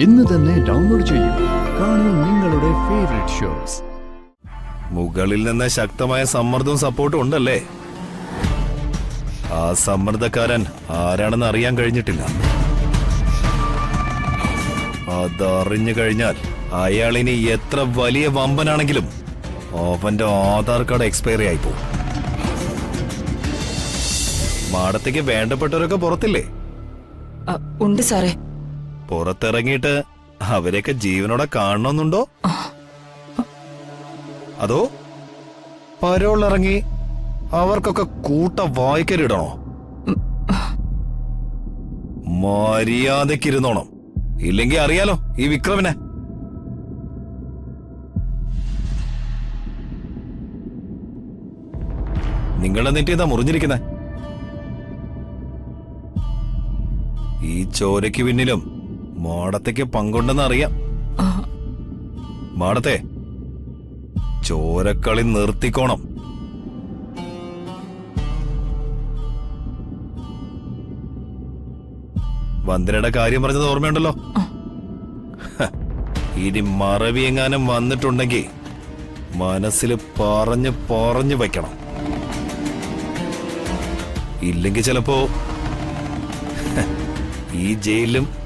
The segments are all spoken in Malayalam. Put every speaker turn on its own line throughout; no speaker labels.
ഇന്ന് തന്നെ ഡൗൺലോഡ് ചെയ്യൂ. കാണൂ നിങ്ങളുടെ ഫേവറേറ്റ് ഷോസ്.
മുകളിൽ നിന്ന് ശക്തമായ സമ്മർദ്ദവും സപ്പോർട്ടും ഉണ്ടല്ലേ? ആ സമ്മർദ്ദക്കാരൻ ആരാണെന്ന് അറിയാൻ കഴിഞ്ഞിട്ടില്ല. അതറിഞ്ഞു കഴിഞ്ഞാൽ അയാളിനി എത്ര വലിയ വമ്പനാണെങ്കിലും അവന്റെ ആധാർ കാർഡ് എക്സ്പയറി ആയിപ്പോ. മാടത്തേക്ക് വേണ്ടപ്പെട്ടവരൊക്കെ പുറത്തില്ലേ?
ഉണ്ട് സാറേ.
പുറത്തിറങ്ങിയിട്ട് അവരെയൊക്കെ ജീവനോടെ കാണണമെന്നുണ്ടോ? അതോ പരോളിറങ്ങി അവർക്കൊക്കെ കൂട്ട വായിക്കരിടണോ? മര്യാദക്കിരുന്നോണം. ഇല്ലെങ്കിൽ അറിയാലോ ഈ വിക്രമിനെ. നിങ്ങളുടെ നെറ്റിയതാ മുറിഞ്ഞിരിക്കുന്നെ. ഈ ചോരയ്ക്ക് പിന്നിലും മാടത്തേക്ക് പങ്കുണ്ടെന്ന് അറിയാം. മാടത്തെ ചോരക്കളി നിർത്തിക്കോണം. വന്ദനയുടെ കാര്യം പറഞ്ഞത് ഓർമ്മയുണ്ടല്ലോ. ഇനി മറവി എങ്ങാനും വന്നിട്ടുണ്ടെങ്കിൽ മനസ്സിൽ പറഞ്ഞു പറഞ്ഞു വയ്ക്കണം. ഇല്ലെങ്കിൽ ചിലപ്പോ ഈ ജയിലിലും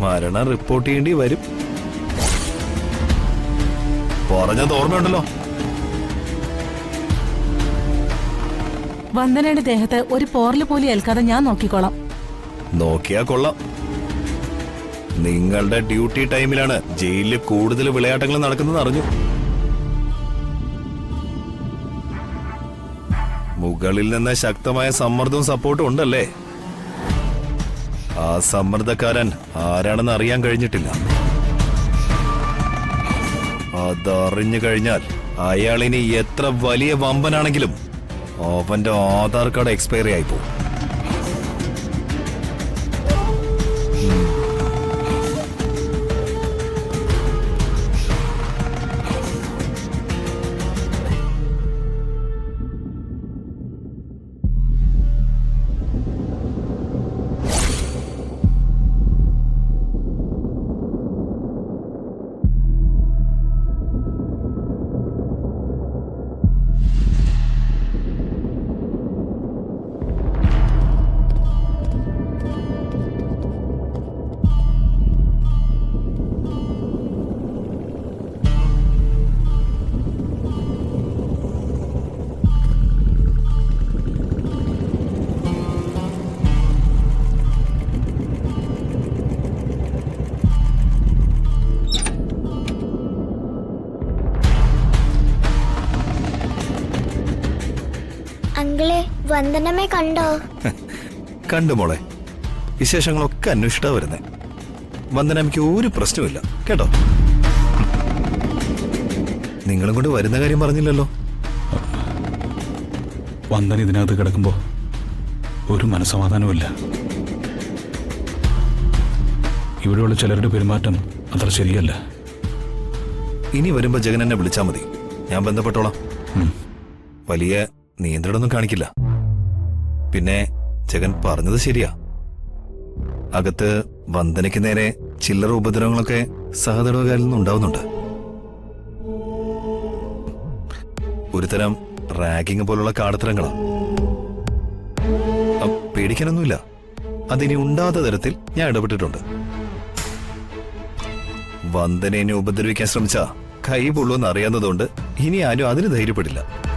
മരണം റിപ്പോർട്ട് ചെയ്യേണ്ടി വരും. പറഞ്ഞത് ഓർമ്മയുണ്ടല്ലോ.
വന്ദനയുടെ ദേഹത്ത് ഒരു പോറല് പോലും ഏൽക്കാതെ ഞാൻ നോക്കിക്കോളാം.
നോക്കിയാ കൊള്ളാം. നിങ്ങളുടെ ഡ്യൂട്ടി ടൈമിലാണ് ജയിലിൽ കൂടുതൽ വിളയാട്ടങ്ങൾ നടക്കുന്നത് അറിഞ്ഞു. മുകളിൽ നിന്ന് ശക്തമായ സമ്മർദ്ദവും സപ്പോർട്ടും ഉണ്ടല്ലേ? ആ സമ്മർദ്ദക്കാരൻ ആരാണെന്ന് അറിയാൻ കഴിഞ്ഞിട്ടില്ല. അതറിഞ്ഞു കഴിഞ്ഞാൽ അയാളിനി എത്ര വലിയ വമ്പനാണെങ്കിലും അവന്റെ ആധാർ കാർഡ് എക്സ്പയറി ആയിപ്പോ.
അങ്കിളെ, വന്ദനമേ കണ്ടോ?
കണ്ടു മോളെ. വിശേഷങ്ങളൊക്കെ അന്വേഷിട്ടാ വരുന്നേ. വന്ദനമ്മയ്ക്ക് ഒരു പ്രശ്നമില്ല കേട്ടോ. നിങ്ങളും കൊണ്ട് വരുന്ന കാര്യം പറഞ്ഞില്ലല്ലോ.
വന്ദന ഇതിനകത്ത് കിടക്കുമ്പോ ഒരു മനസ്സമാധാനവുമില്ല. ഇവിടെയുള്ള ചിലരുടെ പെരുമാറ്റം അത്ര ശരിയല്ല.
ഇനി വരുമ്പോ ജഗൻ എന്നെ വിളിച്ചാ മതി, ഞാൻ ബന്ധപ്പെട്ടോളാം. വലിയ നിയന്ത്രണമൊന്നും കാണിക്കില്ല. പിന്നെ ജഗൻ പറഞ്ഞത് ശരിയാ. അകത്ത് വന്ദനയ്ക്ക് നേരെ ചില്ലറ ഉപദ്രവങ്ങളൊക്കെ സഹതടവുകാരിൽ നിന്ന് ഉണ്ടാവുന്നുണ്ട്. ഒരുതരം റാഗിങ് പോലുള്ള കാടത്തരങ്ങളാ. പേടിക്കാനൊന്നുമില്ല. അതിനി ഉണ്ടാത്ത തരത്തിൽ ഞാൻ ഇടപെട്ടിട്ടുണ്ട്. വന്ദനയെ ഉപദ്രവിക്കാൻ ശ്രമിച്ചാ കൈ പൊള്ളുമെന്ന് അറിയാവുന്നതുകൊണ്ട് ഇനി ആരും അതിന് ധൈര്യപ്പെടില്ല.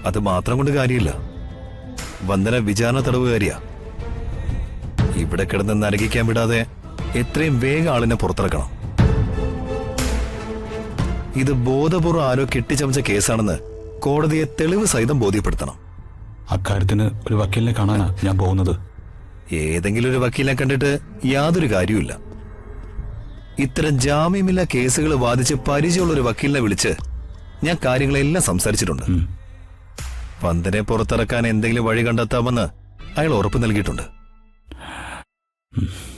അത് മാത്രം കൊണ്ട് കാര്യമില്ല. വന്ദന വിചാരണ തടവുകാരിയാ. ഇവിടെ കിടന്ന് നരകിക്കാൻ വിടാതെ എത്രയും വേഗം ആളിനെ പുറത്തിറക്കണം. ഇത് ബോധപൂർവ്വം ആരോ കെട്ടിച്ചമച്ച കേസാണെന്ന് കോടതിയെ തെളിവ് സഹിതം ബോധ്യപ്പെടുത്തണം.
അക്കാര്യത്തിന് ഒരു വക്കീലിനെ കാണാനാ ഞാൻ പോകുന്നത്.
ഏതെങ്കിലും ഒരു വക്കീലിനെ കണ്ടിട്ട് യാതൊരു കാര്യമില്ല. ഇത്തരം ജാമ്യമില്ല കേസുകൾ വാദിച്ച് പരിചയമുള്ള ഒരു വക്കീലിനെ വിളിച്ച് ഞാൻ കാര്യങ്ങളെല്ലാം സംസാരിച്ചിട്ടുണ്ട്. വന്ദനെ പുറത്തിറക്കാൻ എന്തെങ്കിലും വഴി കണ്ടെത്താമെന്ന് അയാൾ ഉറപ്പ് നൽകിയിട്ടുണ്ട്.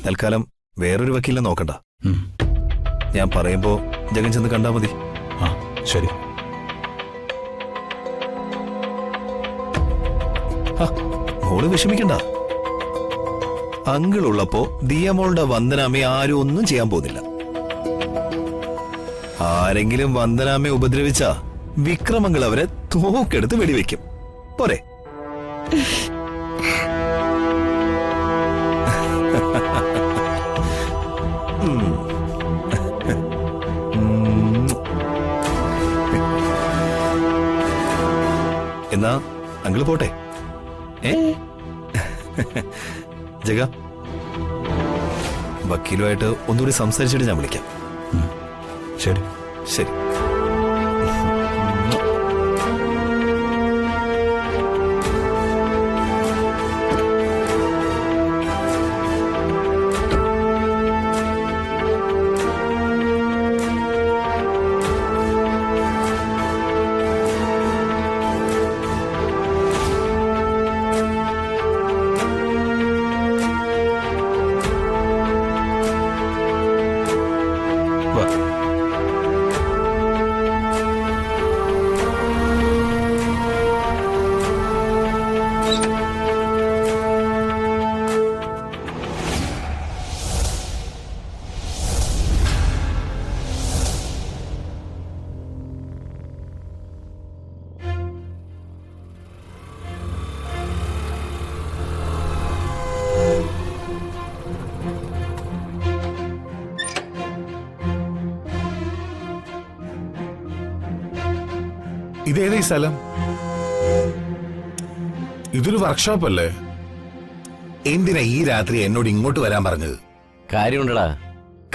തൽക്കാലം വേറൊരു വക്കീലിനെ നോക്കണ്ട. ഞാൻ പറയുമ്പോ ജഗൻ ചെന്ന് കണ്ടാ മതി.
ശരി.
മോള് വിഷമിക്കണ്ട. അങ്കിൾ ഉള്ളപ്പോ ദിയമോളുടെ വന്ദനാമ്മയെ ആരും ഒന്നും ചെയ്യാൻ പോകുന്നില്ല. ആരെങ്കിലും വന്ദനാമ്മയെ ഉപദ്രവിച്ചാ വിക്രമങ്ങൾ അവരെ തോക്കെടുത്ത് വെടിവെക്കും. പോരെ? എന്നാ അങ്കിള് പോട്ടെ. ജഗ, വക്കീലുമായിട്ട് ഒന്നുകൂടി സംസാരിച്ചിട്ട് ഞാൻ വിളിക്കാം.
ശരി.
ശരി. വാ.
ഇതേതാ ഈ സ്ഥലം? ഇതൊരു വർക്ക്ഷോപ്പ് അല്ലേ? എന്തിനാ ഈ രാത്രി എന്നോട് ഇങ്ങോട്ട് വരാൻ പറഞ്ഞത്?
കാര്യമുണ്ടടാ.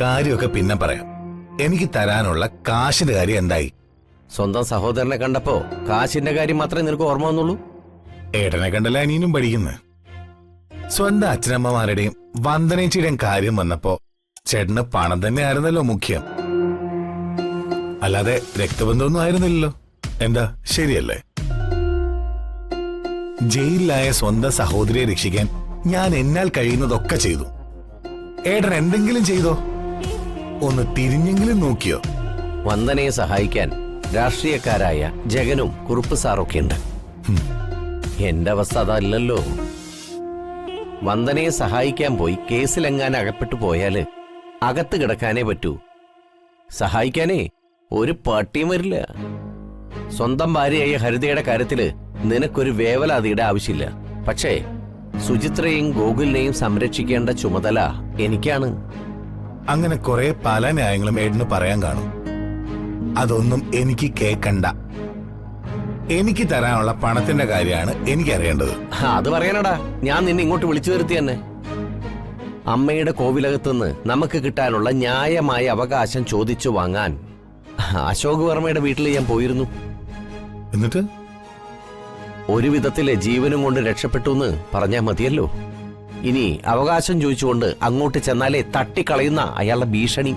കാര്യമൊക്കെ പിന്നെ പറയാം. എനിക്ക് തരാനുള്ള കാശിന്റെ കാര്യം എന്തായി?
സ്വന്തം സഹോദരനെ കണ്ടപ്പോ കാശിന്റെ കാര്യം മാത്രമേ നിനക്ക് ഓർമ്മ വന്നുള്ളൂ?
ഏട്ടനെ കണ്ടല്ല അനിയനും പഠിക്കുന്നത്. സ്വന്തം അച്ഛനമ്മമാരുടെയും വന്ദനേച്ചിയുടെയും കാര്യം വന്നപ്പോ ചേട്ടന് പണം തന്നെ ആയിരുന്നല്ലോ മുഖ്യം, അല്ലാതെ രക്തബന്ധമൊന്നും ആയിരുന്നില്ലല്ലോ. എന്താ ശരിയല്ലേ? ജയിലിലായ സ്വന്തം സഹോദരിയെ രക്ഷിക്കാൻ ഞാൻ എന്നാൽ കഴിയുന്നതൊക്കെ ചെയ്തു. ഏട്ടൻ എന്തെങ്കിലും ചെയ്തോ? ഒന്ന് തിരിഞ്ഞെങ്കിലും നോക്കിയോ?
വന്ദനയെ സഹായിക്കാൻ രാഷ്ട്രീയക്കാരായ ജഗനും കുറുപ്പ് സാറൊക്കെ ഉണ്ട്. എന്റെ അവസ്ഥ അതല്ലല്ലോ. വന്ദനയെ സഹായിക്കാൻ പോയി കേസിലെങ്ങാൻ അകപ്പെട്ടു പോയാല് അകത്ത് കിടക്കാനേ പറ്റൂ. സഹായിക്കാനേ ഒരു പട്ടിയും വരില്ല. സ്വന്തം ഭാര്യയായ ഹരിതയുടെ കാര്യത്തില് നിനക്കൊരു വേവലാതിയുടെ ആവശ്യമില്ല. പക്ഷേ സുചിത്രയെയും ഗോകുലിനെയും സംരക്ഷിക്കേണ്ട ചുമതല എനിക്കാണ്.
അങ്ങനെ കുറെ പല ന്യായങ്ങളും ഏട്ടന് പറയാൻ കാണും. അതൊന്നും എനിക്ക് കേക്കണ്ട. എനിക്ക് തരാനുള്ള പണത്തിന്റെ കാര്യമാണ് എനിക്കറിയേണ്ടത്.
അത് പറയാനടാ ഞാൻ നിന്നെ ഇങ്ങോട്ട് വിളിച്ചു വരുത്തി തന്നെ. അമ്മയുടെ കോവിലകത്തുനിന്ന് നമുക്ക് കിട്ടാനുള്ള ന്യായമായ അവകാശം ചോദിച്ചു വാങ്ങാൻ അശോക് വർമ്മയുടെ വീട്ടിൽ ഞാൻ പോയിരുന്നു.
എന്നിട്ട്
ഒരു വിധത്തിലെ ജീവനും കൊണ്ട് രക്ഷപ്പെട്ടു എന്ന് പറഞ്ഞാൽ മതിയല്ലോ. ഇനി അവകാശം ചോദിച്ചുകൊണ്ട് അങ്ങോട്ട് ചെന്നാലേ തട്ടിക്കളയുന്ന അയാളുടെ ഭീഷണി.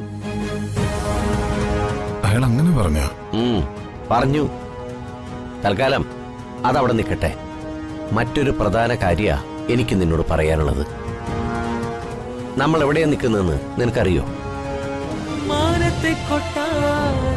അയാൾ അങ്ങനെ പറഞ്ഞോ?
പറഞ്ഞു. തൽക്കാലം അതവിടെ നിൽക്കട്ടെ. മറ്റൊരു പ്രധാന കാര്യ എനിക്ക് നിന്നോട് പറയാനുള്ളത്. നമ്മൾ എവിടെയാ നിൽക്കുന്നതെന്ന് നിനക്കറിയോ?
മാനത്തെ കൊട്ടാരം